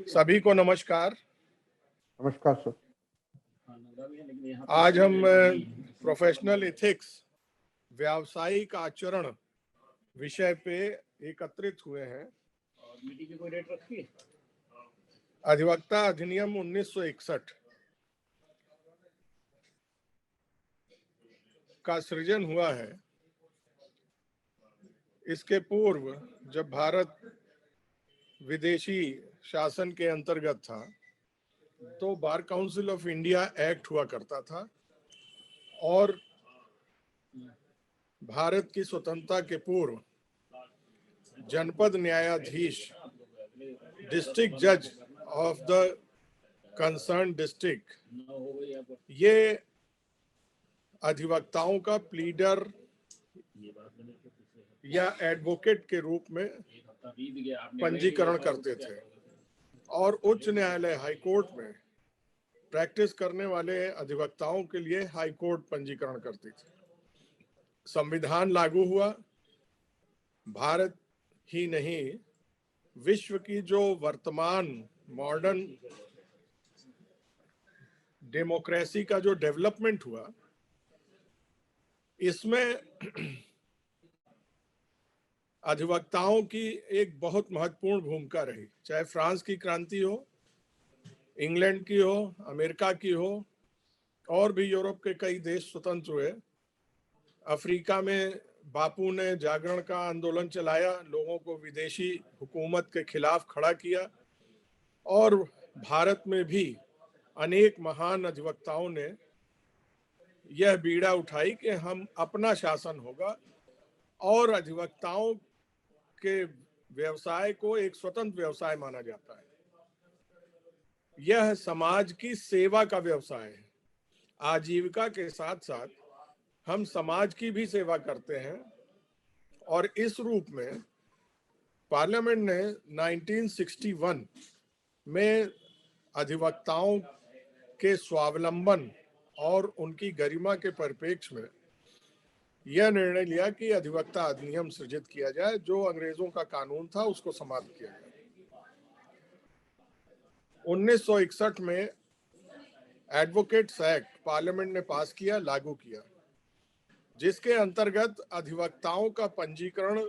सभी को नमस्कार। नमस्कार सर। आज हम प्रोफेशनल एथिक्स व्यावसायिक आचरण विषय पे एकत्रित हुए हैं। अधिवक्ता अधिनियम 1961 का सृजन हुआ है। इसके पूर्व जब भारत विदेशी शासन के अंतर्गत था तो bar council of India act हुआ करता था और भारत की स्वतंत्रता के पूर्व जनपद न्यायाधीश डिस्ट्रिक्ट जज ऑफ द कंसर्न डिस्ट्रिक्ट ये अधिवक्ताओं का प्लीडर या एडवोकेट के रूप में पंजीकरण करते थे और उच्च न्यायालय हाई कोर्ट में प्रैक्टिस करने वाले अधिवक्ताओं के लिए हाई कोर्ट पंजीकरण करती थी। संविधान लागू हुआ। भारत ही नहीं, विश्व की जो वर्तमान मॉडर्न डेमोक्रेसी का जो डेवलपमेंट हुआ, इसमें अधिवक्ताओं की एक बहुत महत्वपूर्ण भूमिका रही। चाहे फ्रांस की क्रांति हो, इंग्लैंड की हो, अमेरिका की हो, और भी यूरोप के कई देश स्वतंत्र हुए। अफ्रीका में बापू ने जागरण का आंदोलन चलाया, लोगों को विदेशी हुकूमत के खिलाफ खड़ा किया, और भारत में भी अनेक महान अधिवक्ताओं ने यह बीड़ा उठाई कि हम अपना शासन होगा और अधिवक्ताओं के व्यवसाय को एक स्वतंत्र व्यवसाय माना जाता है। यह समाज की सेवा का व्यवसाय है। आजीविका के साथ साथ हम समाज की भी सेवा करते हैं और इस रूप में पार्लियामेंट ने 1961 में अधिवक्ताओं के स्वावलंबन और उनकी गरिमा के परिप्रेक्ष्य में यह निर्णय लिया कि अधिवक्ता अधिनियम सृजित किया जाए। जो अंग्रेजों का कानून था उसको समाप्त किया जाए। 1961 में एडवोकेट्स एक्ट पार्लियामेंट ने पास किया, लागू किया, जिसके अंतर्गत अधिवक्ताओं का पंजीकरण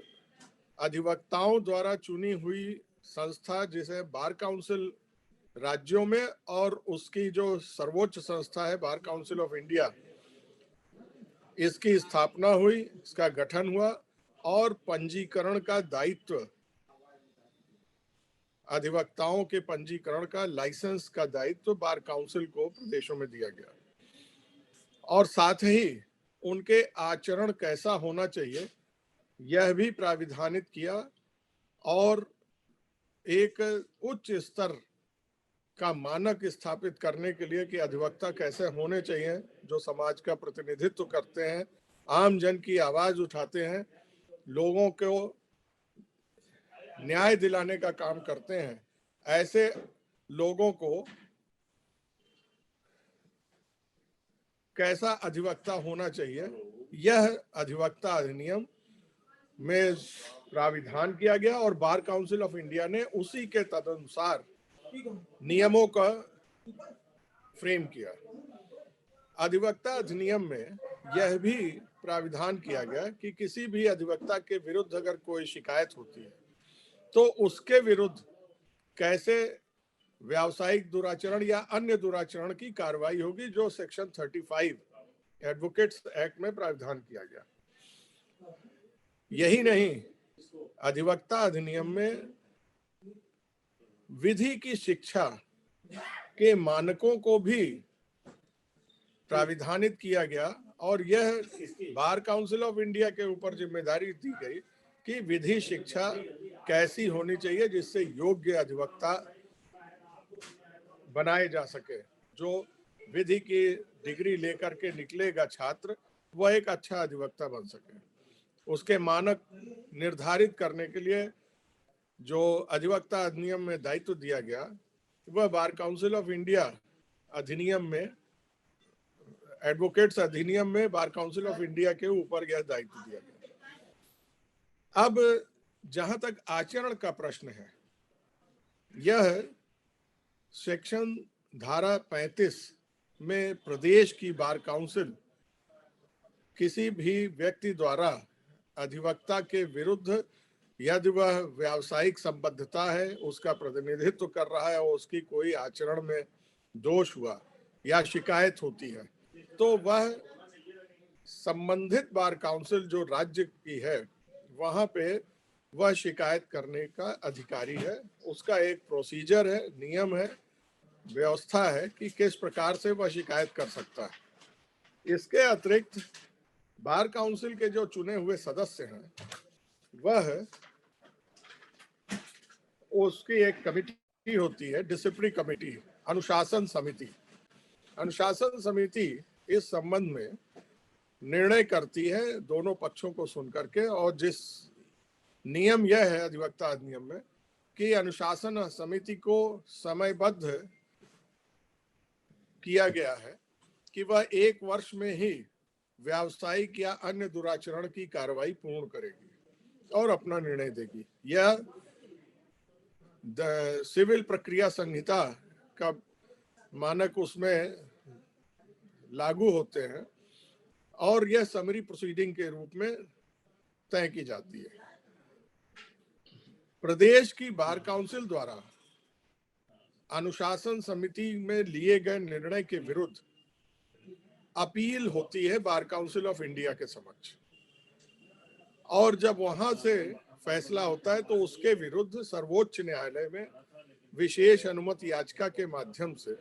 अधिवक्ताओं द्वारा चुनी हुई संस्था, जिसे बार काउंसिल राज्यों में, और उसकी जो सर्वोच्च संस्था है बार काउंसिल ऑफ इंडिया, इसकी स्थापना हुई, इसका गठन हुआ और पंजीकरण का दायित्व, अधिवक्ताओं के पंजीकरण का, लाइसेंस का दायित्व बार काउंसिल को प्रदेशों में दिया गया। और साथ ही उनके आचरण कैसा होना चाहिए यह भी प्राविधानित किया और एक उच्च स्तर का मानक स्थापित करने के लिए कि अधिवक्ता कैसे होने चाहिए, जो समाज का प्रतिनिधित्व करते हैं, आम जन की आवाज उठाते हैं, लोगों को न्याय दिलाने का काम करते हैं। ऐसे लोगों को कैसा अधिवक्ता होना चाहिए, यह अधिवक्ता अधिनियम में प्राविधान किया गया और बार काउंसिल ऑफ इंडिया ने उसी के तदनुसार नियमों का फ्रेम किया। अधिवक्ता अधिनियम में यह भी प्राविधान किया गया कि किसी भी अधिवक्ता के विरुद्ध अगर कोई शिकायत होती है तो उसके विरुद्ध कैसे व्यावसायिक दुराचरण या अन्य दुराचरण की कार्रवाई होगी, जो सेक्शन 35 एडवोकेट्स एक्ट में प्राविधान किया गया। यही नहीं, अधिवक्ता अधिनियम में विधि की शिक्षा के मानकों को भी प्राविधानित किया गया और यह बार काउंसिल ऑफ इंडिया के ऊपर जिम्मेदारी दी गई कि विधि शिक्षा कैसी होनी चाहिए जिससे योग्य अधिवक्ता बनाए जा सके। जो विधि की डिग्री लेकर के निकलेगा छात्र, वह एक अच्छा अधिवक्ता बन सके। उसके मानक निर्धारित करने के लिए जो अधिवक्ता अधिनियम में दायित्व दिया गया, वह बार काउंसिल ऑफ इंडिया अधिनियम में, एडवोकेट्स अधिनियम में बार काउंसिल ऑफ इंडिया के ऊपर यह दायित्व दिया गया। अब जहां तक आचरण का प्रश्न है, यह सेक्शन धारा 35 में प्रदेश की बार काउंसिल किसी भी व्यक्ति द्वारा अधिवक्ता के विरुद्ध यदि वह व्यावसायिक संबद्धता है, उसका प्रतिनिधित्व कर रहा है और उसकी कोई आचरण में दोष हुआ या शिकायत होती है, तो वह संबंधित बार काउंसिल जो राज्य की है वहां पे वह शिकायत करने का अधिकारी है। उसका एक प्रोसीजर है, नियम है, व्यवस्था है कि किस प्रकार से वह शिकायत कर सकता है। इसके अतिरिक्त बार काउंसिल के जो चुने हुए सदस्य हैं वह उसकी एक कमिटी होती है, डिसिप्लिनरी कमेटी, अनुशासन समिति। अनुशासन समिति इस संबंध में निर्णय करती है दोनों पक्षों को सुन करके, और जिस नियम यह है अधिवक्ता अधिनियम में कि अनुशासन समिति को समयबद्ध किया गया है कि वह 1 वर्ष में ही व्यावसायिक या अन्य दुराचरण की कार्रवाई पूर्ण करेगी और अपना निर्णय देगी। यह सिविल प्रक्रिया संहिता का मानक उसमें लागू होते हैं और यह समरी प्रोसीडिंग के रूप में तय की जाती है। प्रदेश की बार काउंसिल द्वारा अनुशासन समिति में लिए गए निर्णय के विरुद्ध अपील होती है बार काउंसिल ऑफ इंडिया के समक्ष, और जब वहां से फैसला होता है तो उसके विरुद्ध सर्वोच्च न्यायालय में विशेष अनुमति याचिका के माध्यम से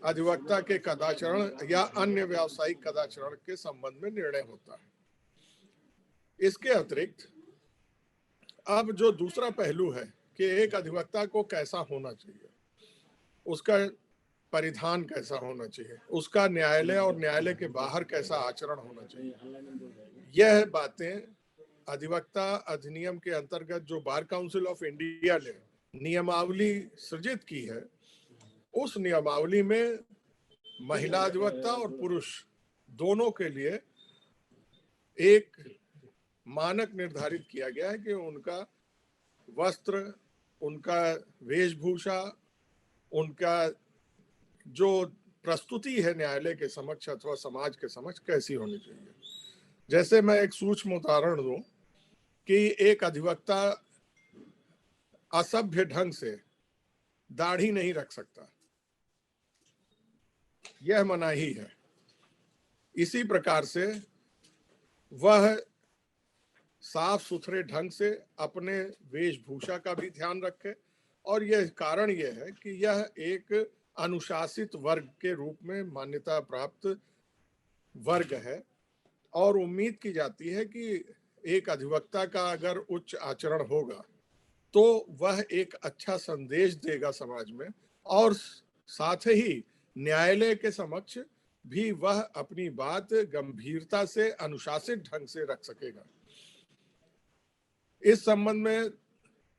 अधिवक्ता के कदाचरण या अन्य व्यावसायिक कदाचरण के संबंध में निर्णय होता है। इसके अतिरिक्त अब जो दूसरा पहलू है कि एक अधिवक्ता को कैसा होना चाहिए, उसका परिधान कैसा होना चाहिए, उसका न्यायालय और न्यायालय के बाहर कैसा आचरण होना चाहिए, यह बातें अधिवक्ता अधिनियम के अंतर्गत जो बार काउंसिल ऑफ इंडिया ने नियमावली सृजित की है, उस नियमावली में महिला अधिवक्ता और पुरुष दोनों के लिए एक मानक निर्धारित किया गया है कि उनका वस्त्र, उनका वेशभूषा, उनका जो प्रस्तुति है न्यायालय के समक्ष अथवा समाज के समक्ष कैसी होनी चाहिए। जैसे मैं एक सूक्ष्म उदाहरण दूं कि एक अधिवक्ता असभ्य ढंग से दाढ़ी नहीं रख सकता, यह मनाही है। इसी प्रकार से वह साफ सुथरे ढंग से अपने वेशभूषा का भी ध्यान रखे, और यह कारण यह है कि यह एक अनुशासित वर्ग के रूप में मान्यता प्राप्त वर्ग है, और उम्मीद की जाती है कि एक अधिवक्ता का अगर उच्च आचरण होगा तो वह एक अच्छा संदेश देगा समाज में, और साथ ही न्यायालय के समक्ष भी वह अपनी बात गंभीरता से अनुशासित ढंग से रख सकेगा। इस संबंध में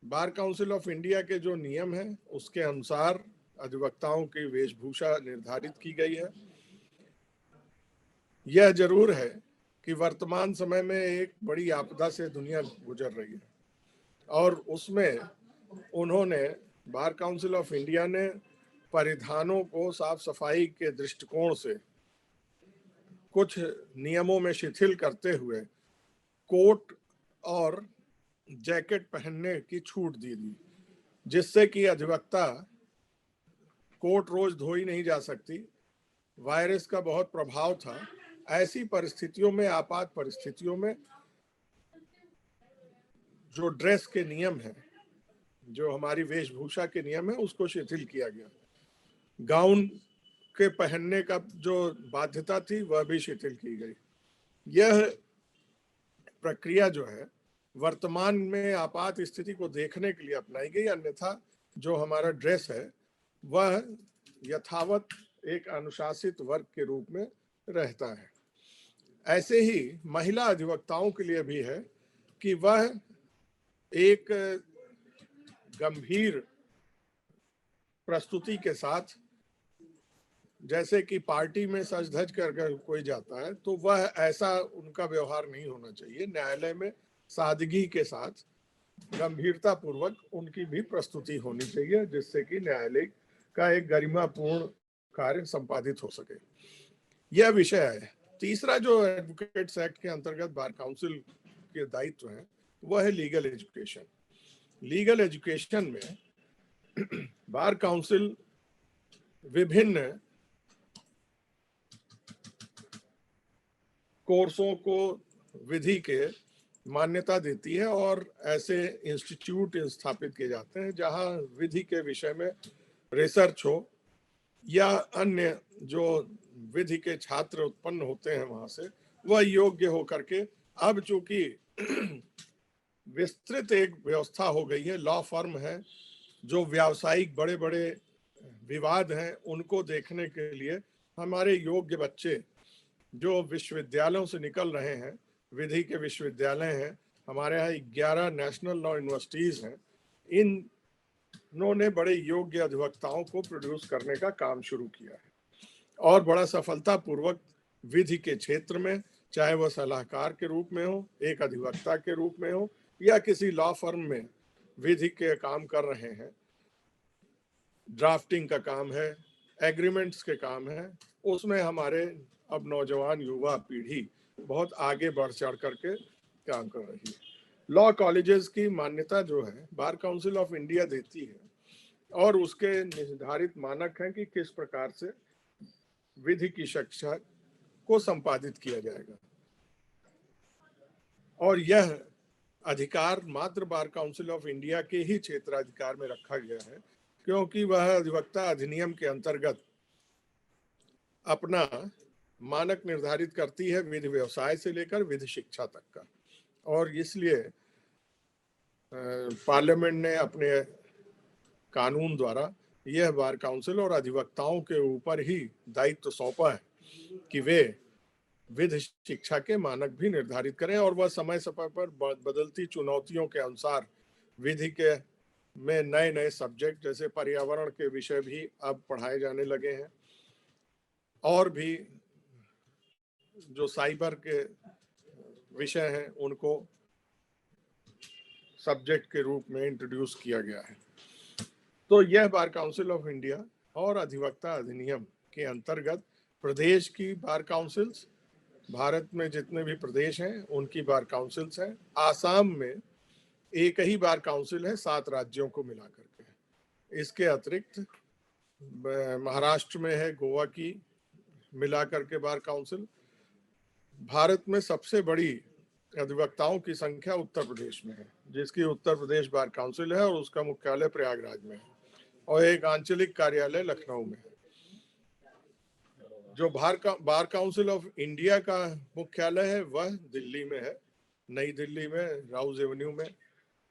बार काउंसिल ऑफ इंडिया के जो नियम है उसके अनुसार अधिवक्ताओं की वेशभूषा निर्धारित की गई है। यह जरूर है कि वर्तमान समय में एक बड़ी आपदा से दुनिया गुजर रही है, और उसमें उन्होंने बार काउंसिल ऑफ इंडिया ने परिधानों को साफ सफाई के दृष्टिकोण से कुछ नियमों में शिथिल करते हुए कोट और जैकेट पहनने की छूट दी थी, जिससे कि अधिवक्ता कोट रोज धोई नहीं जा सकती, वायरस का बहुत प्रभाव था। ऐसी परिस्थितियों में, आपात परिस्थितियों में जो ड्रेस के नियम है, जो हमारी वेशभूषा के नियम है, उसको शिथिल किया गया। गाउन के पहनने का जो बाध्यता थी वह भी शिथिल की गई। यह प्रक्रिया जो है वर्तमान में आपात स्थिति को देखने के लिए अपनाई गई, अन्यथा जो हमारा ड्रेस है वह यथावत एक अनुशासित वर्ग के रूप में रहता है। ऐसे ही महिला अधिवक्ताओं के लिए भी है कि वह एक गंभीर प्रस्तुति के साथ, जैसे कि पार्टी में सज धज कर कोई जाता है, तो वह ऐसा उनका व्यवहार नहीं होना चाहिए। न्यायालय में सादगी के साथ गंभीरता पूर्वक उनकी भी प्रस्तुति होनी चाहिए, जिससे कि न्यायालय का एक गरिमापूर्ण कार्य संपादित हो सके। यह विषय है। तीसरा जो एडवोकेट्स एक्ट के अंतर्गत बार काउंसिल के दायित्व है वह है लीगल एजुकेशन। लीगल एजुकेशन में बार काउंसिल विभिन्न कोर्सों को विधि के मान्यता देती है और ऐसे इंस्टीट्यूट स्थापित किए जाते हैं जहां विधि के विषय में रिसर्च हो या अन्य जो विधि के छात्र उत्पन्न होते हैं वहां से वह योग्य हो करके, अब चूंकि विस्तृत एक व्यवस्था हो गई है, लॉ फर्म है, जो व्यावसायिक बड़े बड़े विवाद हैं उनको देखने के लिए हमारे योग्य बच्चे जो विश्वविद्यालयों से निकल रहे हैं, विधि के विश्वविद्यालय हैं, हमारे यहाँ 11 नेशनल लॉ यूनिवर्सिटीज हैं, इन्होंने बड़े योग्य अधिवक्ताओं को प्रोड्यूस करने का काम शुरू किया है और बड़ा सफलतापूर्वक विधि के क्षेत्र में, चाहे वह सलाहकार के रूप में हो, एक अधिवक्ता के रूप में हो या किसी लॉ फर्म में विधि के काम कर रहे हैं, ड्राफ्टिंग का काम है, एग्रीमेंट्स के काम है, उसमें हमारे अब नौजवान युवा पीढ़ी बहुत आगे बढ़ चढ़ करके काम कर रही है। लॉ कॉलेजेस की मान्यता जो है बार काउंसिल ऑफ इंडिया देती है और उसके निर्धारित मानक हैं कि किस प्रकार से विधि की शिक्षा को संपादित किया जाएगा, और यह अधिकार मात्र बार काउंसिल ऑफ इंडिया के ही क्षेत्राधिकार में रखा गया है, क्योंकि वह अधिवक्ता अधिनियम के अंतर्गत अपना मानक निर्धारित करती है विधि व्यवसाय से लेकर विधि शिक्षा तक का, और इसलिए पार्लियामेंट ने अपने कानून द्वारा यह बार काउंसिल और अधिवक्ताओं के ऊपर ही दायित्व सौंपा है कि वे विधि शिक्षा के मानक भी निर्धारित करें और वह समय समय पर बदलती चुनौतियों के अनुसार विधि के में नए नए सब्जेक्ट जैसे पर्यावरण के विषय भी अब पढ़ाए जाने लगे हैं, और भी जो साइबर के विषय हैं उनको सब्जेक्ट के रूप में इंट्रोड्यूस किया गया है। तो यह बार काउंसिल ऑफ इंडिया और अधिवक्ता अधिनियम के अंतर्गत प्रदेश की बार काउंसिल्स, भारत में जितने भी प्रदेश हैं उनकी बार काउंसिल्स हैं। आसाम में एक ही बार काउंसिल है 7 राज्यों को मिला करके। इसके अतिरिक्त महाराष्ट्र में है, गोवा की मिला करके बार काउंसिल। भारत में सबसे बड़ी अधिवक्ताओं की संख्या उत्तर प्रदेश में है, जिसकी उत्तर प्रदेश बार काउंसिल है और उसका मुख्यालय प्रयागराज में है और एक आंचलिक कार्यालय लखनऊ में है। जो बार काउंसिल ऑफ इंडिया का मुख्यालय है वह दिल्ली में है, नई दिल्ली में, राउज एवेन्यू में,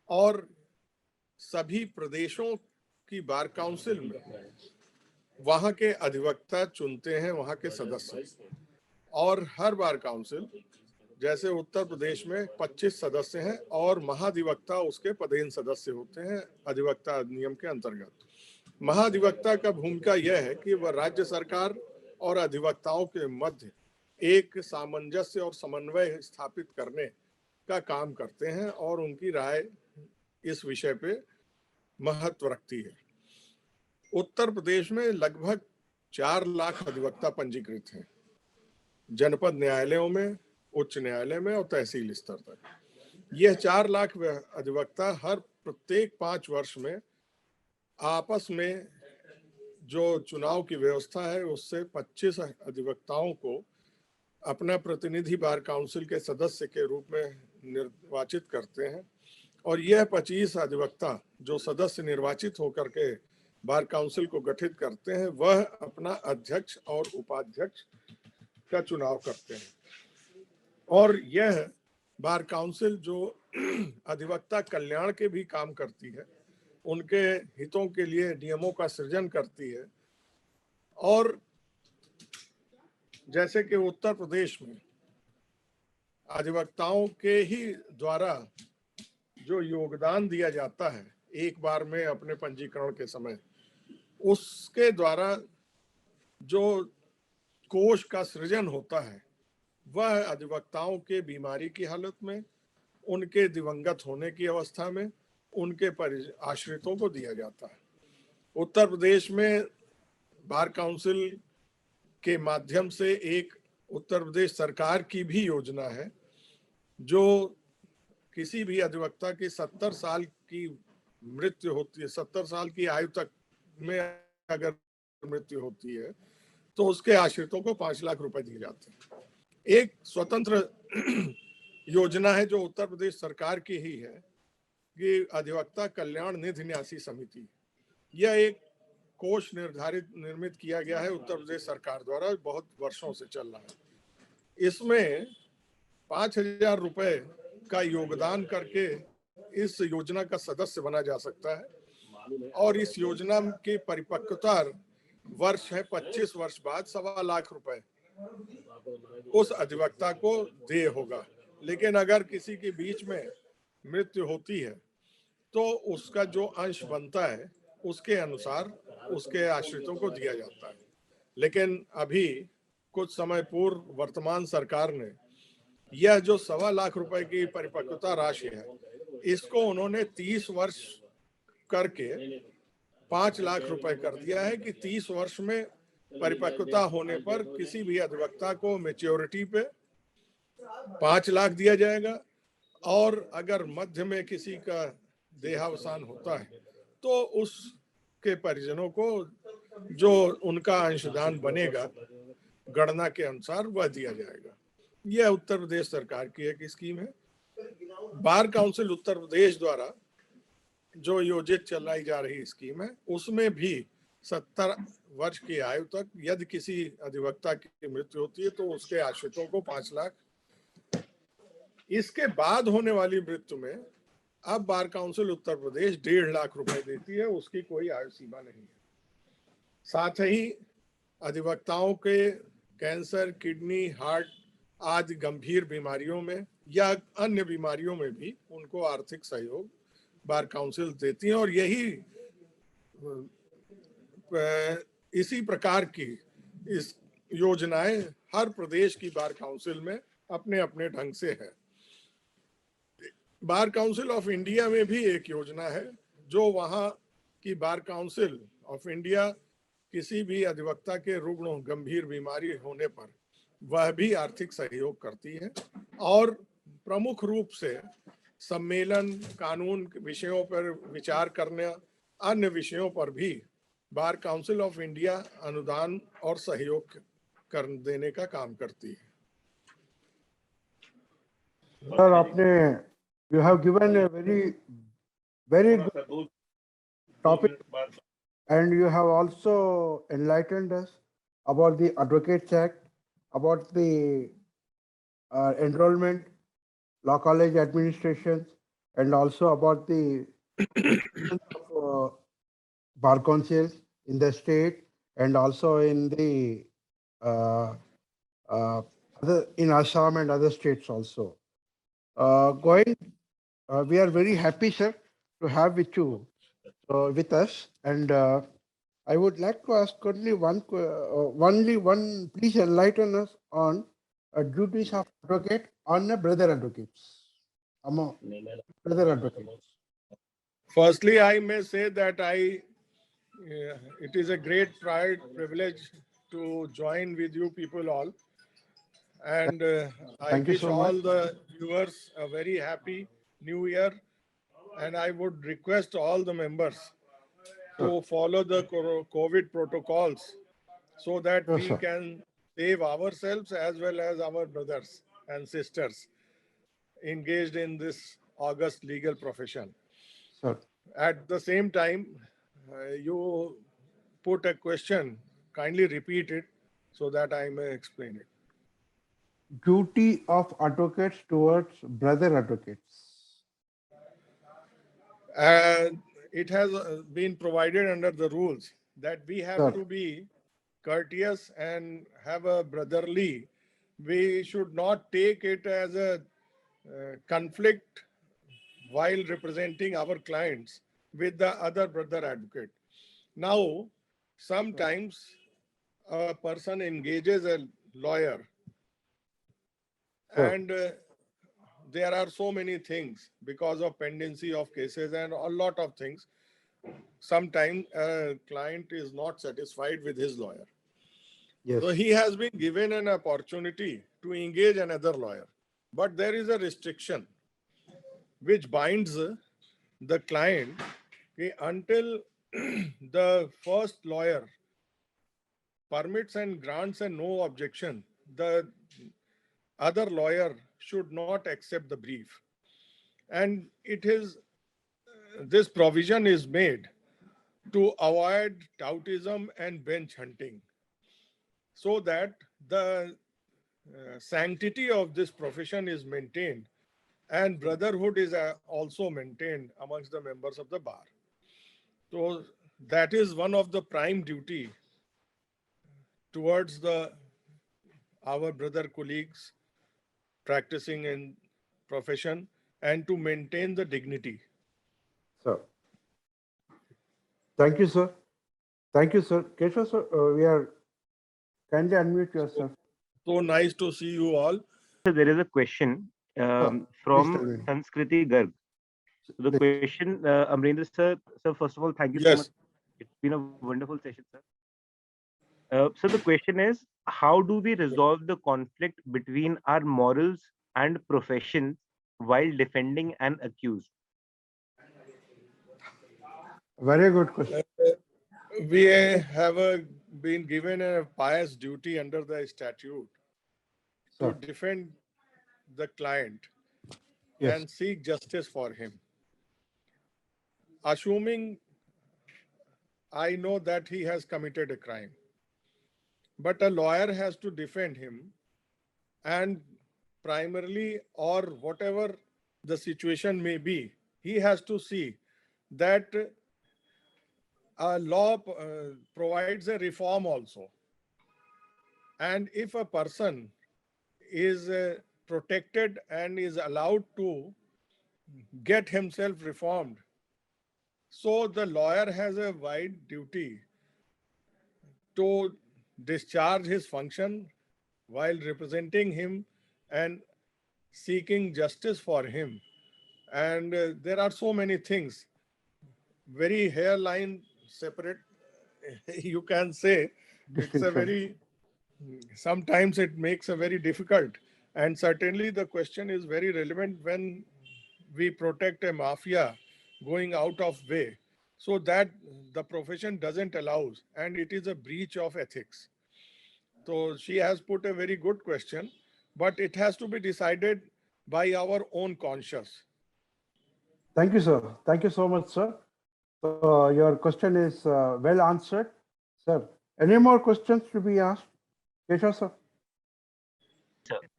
और सभी प्रदेशों की बार काउंसिल में वहां के अधिवक्ता चुनते हैं वहां के सदस्य, और हर बार काउंसिल जैसे उत्तर प्रदेश में 25 सदस्य हैं और महाधिवक्ता उसके पदेन सदस्य होते हैं अधिवक्ता अधिनियम के अंतर्गत। महाधिवक्ता का भूमिका यह है कि वह राज्य सरकार और अधिवक्ताओं के मध्य एक सामंजस्य और समन्वय स्थापित करने का काम करते हैं और उनकी राय इस विषय पे महत्व रखती है। उत्तर प्रदेश में लगभग 4 लाख अधिवक्ता पंजीकृत हैं, जनपद न्यायालयों में, उच्च न्यायालय में और तहसील स्तर तक। यह 4 लाख अधिवक्ता हर प्रत्येक 5 वर्ष में आपस में जो चुनाव की व्यवस्था है उससे 25 अधिवक्ताओं को अपना प्रतिनिधि बार काउंसिल के सदस्य के रूप में निर्वाचित करते हैं, और यह 25 अधिवक्ता जो सदस्य निर्वाचित होकर के बार काउंसिल को गठित करते हैं वह अपना अध्यक्ष और उपाध्यक्ष का चुनाव करते हैं। और यह बार काउंसिल जो अधिवक्ता कल्याण के भी काम करती है, उनके हितों के लिए नियमों का सृजन करती है, और जैसे कि उत्तर प्रदेश में अधिवक्ताओं के ही द्वारा जो योगदान दिया जाता है एक बार में अपने पंजीकरण के समय, उसके द्वारा जो कोष का सृजन होता है वह अधिवक्ताओं के बीमारी की हालत में, उनके दिवंगत होने की अवस्था में उनके आश्रितों को दिया जाता है। उत्तर प्रदेश में बार काउंसिल के माध्यम से एक उत्तर प्रदेश सरकार की भी योजना है, जो किसी भी अधिवक्ता की 70 साल की मृत्यु होती है, 70 साल की आयु तक में अगर मृत्यु होती है तो उसके आश्रितों को 5 लाख रुपए दिए जाते हैं। एक स्वतंत्र योजना है जो उत्तर प्रदेश सरकार की ही है कि अधिवक्ता कल्याण निधि न्यासी समिति। यह एक कोष निर्मित किया गया है उत्तर प्रदेश सरकार द्वारा, बहुत वर्षों से चल रहा है। इसमें 5,000 रुपए का योगदान करके इस योजना का सदस्य बना जा सकता है और इस योजना की परिपक्वता वर्ष है 25 वर्ष बाद 1.25 लाख रुपए उस अधिवक्ता को देय होगा। लेकिन अगर किसी के बीच में मृत्यु होती है तो उसका जो अंश बनता है उसके अनुसार उसके आश्रितों को दिया जाता है। लेकिन अभी कुछ समय पूर्व वर्तमान सरकार ने यह जो 1.25 लाख रुपए की परिपक्वता राशि है, इसको उन्होंने 30 वर्ष करके 5 लाख रुपए कर दिया है कि 30 वर्ष में परिपक्वता होने पर किसी भी अधिवक्ता को मैच्योरिटी पे 5 लाख दिया जाएगा और अगर मध्य में किसी का देहावसान होता है तो उसके परिजनों को जो उनका अंशदान बनेगा गणना के अनुसार वह दिया जाएगा। यह उत्तर प्रदेश सरकार की एक स्कीम है। बार काउंसिल उत्तर प्रदेश द्वारा जो योजित चलाई जा रही स्कीम है उसमें भी 70 वर्ष की आयु तक यदि किसी अधिवक्ता की मृत्यु होती है तो उसके आश्रितों को 5 लाख, इसके बाद होने वाली मृत्यु में अब बार काउंसिल उत्तर प्रदेश 1.5 लाख रुपए देती है, उसकी कोई आयु सीमा नहीं है। साथ ही अधिवक्ताओं के कैंसर, किडनी, हार्ट आदि गंभीर बीमारियों में या अन्य बीमारियों में भी उनको आर्थिक सहयोग बार काउंसिल देती है और यही इसी प्रकार की इस योजनाएं हर प्रदेश की बार काउंसिल में अपने अपने ढंग से है। बार काउंसिल ऑफ इंडिया में भी एक योजना है जो वहाँ की बार काउंसिल ऑफ इंडिया किसी भी अधिवक्ता के रुग्ण गंभीर बीमारी होने पर वह भी आर्थिक सहयोग करती है और प्रमुख रूप से सम्मेलन, कानून विषयों पर विचार करने, अन्य विषयों पर भी बार काउंसिल ऑफ इंडिया अनुदान और सहयोग कर देने का काम करती है। सर, आपने you have given a very good topic and you have also enlightened us about the Advocates Act, about the enrollment, law college administration, and also about the bar councils in the state and also in the in Assam and other states also. We are very happy, sir, to have with you with us, and I would like to ask only one. Please enlighten us on duties of advocate on the brother advocates. Brother advocates. Firstly, I may say that it is a great pride, privilege to join with you people all. And I Thank you wish so all much. the viewers a very happy New Year. And I would request all the members to follow the COVID protocols so that Sure, we sir. can save ourselves as well as our brothers and sisters engaged in this august legal profession. Sir. At the same time, you put a question, kindly repeat it so that I may explain it. Duty of advocates towards brother advocates. It has been provided under the rules that we have Sir. to be courteous and have a brotherly. We should not take it as a conflict while representing our clients with the other brother advocate. Now, sometimes a person engages a lawyer Sure. and there are so many things because of pendency of cases and a lot of things. Sometimes a client is not satisfied with his lawyer. Yes. So he has been given an opportunity to engage another lawyer. But there is a restriction which binds the client until the first lawyer permits and grants a no objection, the other lawyer should not accept the brief. And it is this provision is made to avoid toutism and bench hunting, so that the sanctity of this profession is maintained and brotherhood is also maintained amongst the members of the bar. So that is one of the prime duty towards the our brother colleagues practicing in profession, and to maintain the dignity. Sir. Thank you, sir. Thank you, sir. Keshav, sir, we are kindly unmute yourself. So nice to see you all. So there is a question Please from tell me. Sanskriti Garg. So the Please. question, Amrendra sir, first of all, thank you so Yes. much. It's been a wonderful session, sir. So the question is, how do we resolve the conflict between our morals and professions while defending an accused? Very good question. We have been given a pious duty under the statute to Sir. defend the client Yes. and seek justice for him. Assuming I know that he has committed a crime, but a lawyer has to defend him, and primarily, or whatever the situation may be, he has to see that a law provides a reform also. And if a person is protected and is allowed to get himself reformed, so the lawyer has a wide duty to discharge his function while representing him and seeking justice for him. And there are so many things, very hairline separate, you can say. It's a Distinction. very, sometimes it makes a very difficult. And certainly the question is very relevant when we protect a mafia going out of way, so that the profession doesn't allow, and it is a breach of ethics. So she has put a very good question, but it has to be decided by our own conscience. Thank you, sir. Thank you so much, sir. So your question is well answered, sir. Any more questions to be asked? Keshav, sir.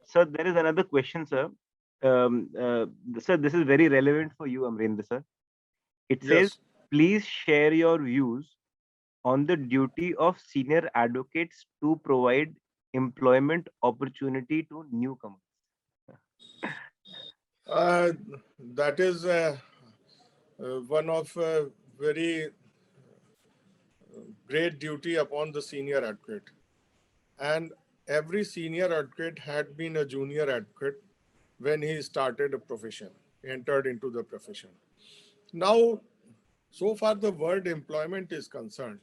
Sir, there is another question, sir. Sir, this is very relevant for you, Amrendra sir. It says, Yes. please share your views on the duty of senior advocates to provide employment opportunity to newcomers. That is one of very great duty upon the senior advocate. And every senior advocate had been a junior advocate when he started a profession, entered into the profession. Now, so far the word employment is concerned,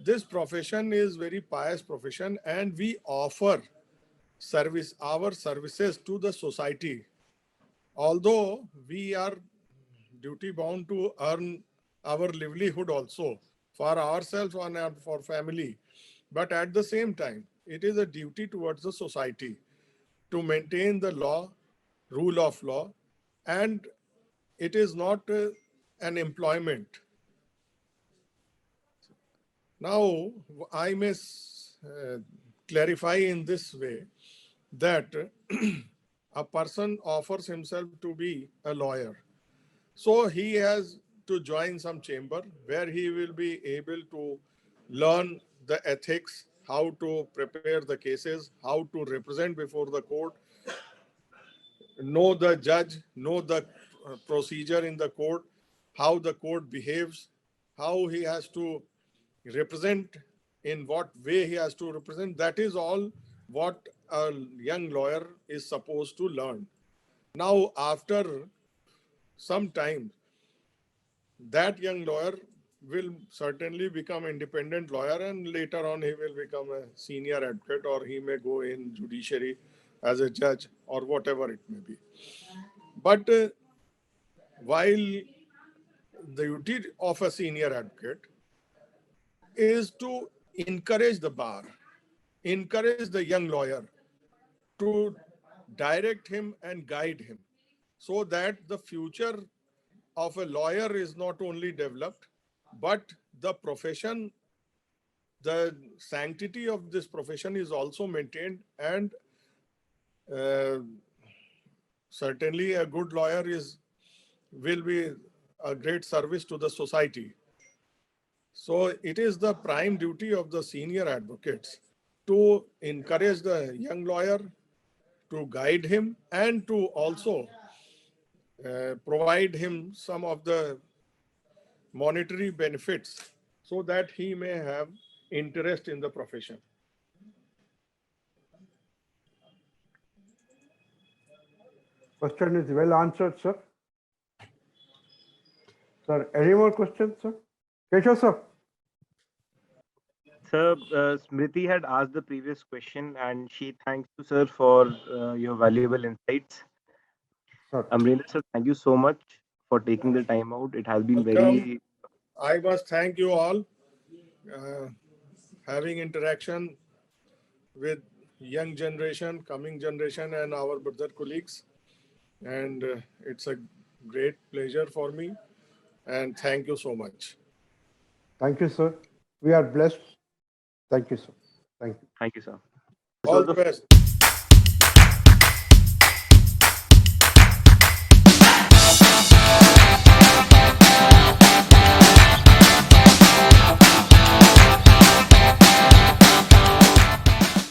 this profession is very pious profession, and we offer our services to the society. Although we are duty bound to earn our livelihood also for ourselves and for family, but at the same time, it is a duty towards the society to maintain the law, rule of law, and it is not an employment. Now, I may clarify in this way that a person offers himself to be a lawyer. So he has to join some chamber where he will be able to learn the ethics, how to prepare the cases, how to represent before the court, know the judge, know the procedure in the court, how the court behaves, how he has to represent, in what way he has to represent. That is all what a young lawyer is supposed to learn. Now, after some time, that young lawyer will certainly become independent lawyer, and later on he will become a senior advocate, or he may go in judiciary as a judge or whatever it may be. But while the duty of a senior advocate is to encourage the bar, encourage the young lawyer, to direct him and guide him, so that the future of a lawyer is not only developed, but the profession, the sanctity of this profession is also maintained, and uh, certainly a good lawyer will be a great service to the society. So it is the prime duty of the senior advocates to encourage the young lawyer, to guide him, and to also provide him some of the monetary benefits so that he may have interest in the profession. Question is well answered, sir. Sir, any more questions, sir? Keshav, sir. Sir, Smriti had asked the previous question, and she thanks you, sir, for your valuable insights. Sir. Amrinder, sir, thank you so much for taking the time out. It has been Welcome. very... I must thank you all. Having interaction with young generation, coming generation, and our brother colleagues. And it's a great pleasure for me. And thank you so much. Thank you, sir. We are blessed. Thank you, sir. Thank you. Thank you, sir. All the best.